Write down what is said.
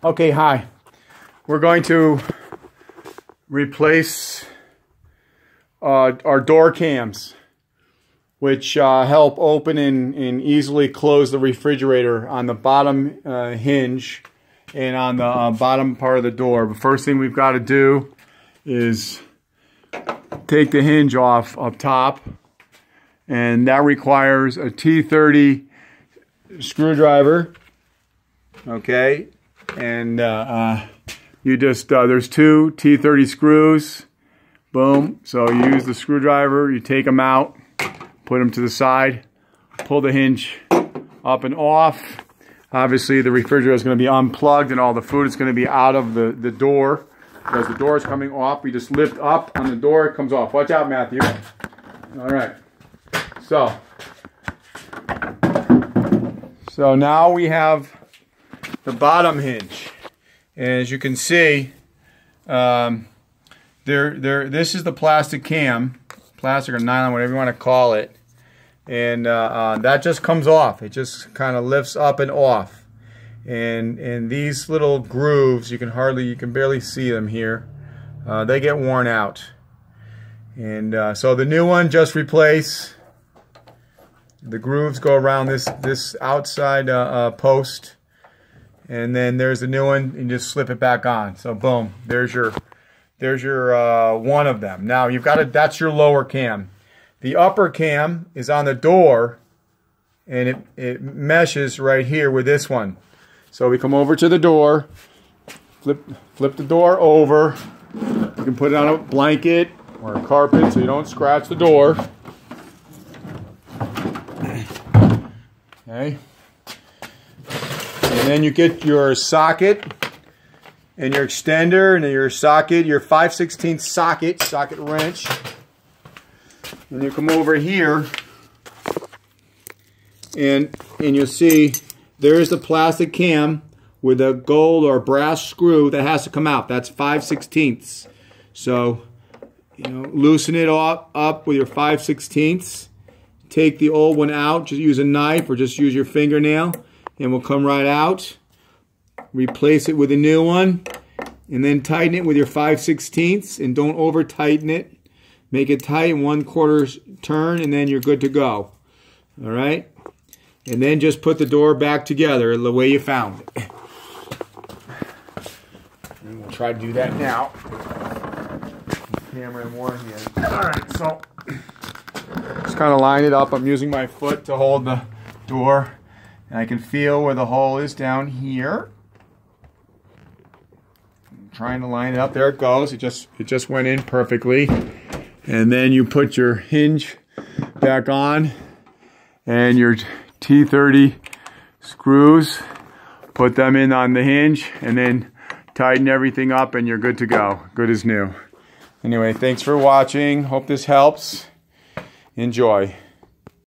Okay, hi. We're going to replace our door cams, which help open and easily close the refrigerator on the bottom hinge and on the bottom part of the door. The first thing we've got to do is take the hinge off up top, and that requires a T30 screwdriver. Okay, and you just there's two T30 screws. Boom. So you use the screwdriver, you take them out, put them to the side, pull the hinge up and off. Obviously the refrigerator is going to be unplugged and all the food is going to be out of the door. As the door is coming off, we just lift up on the door, it comes off. Watch out, Matthew. All right. So now we have the bottom hinge. And as you can see, this is the plastic cam, plastic or nylon, whatever you want to call it. And that just comes off. It just kind of lifts up and off. And these little grooves, you can barely see them here. They get worn out. And so the new one, just replace. The grooves go around this outside post. And then there's the new one, and just slip it back on. So boom, there's your one of them. Now you've got that's your lower cam. The upper cam is on the door, and it meshes right here with this one. So we come over to the door, flip the door over. You can put it on a blanket or a carpet so you don't scratch the door. Okay. And then you get your socket and your extender and your socket, your 5/16 socket wrench. And you come over here and you'll see there's the plastic cam with a gold or brass screw that has to come out. That's 5/16. So, loosen it up with your 5/16. Take the old one out, just use a knife or just use your fingernail, and we'll come right out. Replace it with a new one, and then tighten it with your 5/16, and don't over tighten it. Make it tight, 1/4 turn, and then you're good to go. All right? And then just put the door back together the way you found it. And we'll try to do that now. Camera in one hand. All right, so just kind of line it up. I'm using my foot to hold the door, and I can feel where the hole is down here. I'm trying to line it up. There it goes. It just went in perfectly. And then you put your hinge back on, and your T30 screws, put them in on the hinge, and then tighten everything up, and you're good to go. Good as new. Anyway, thanks for watching. Hope this helps. Enjoy.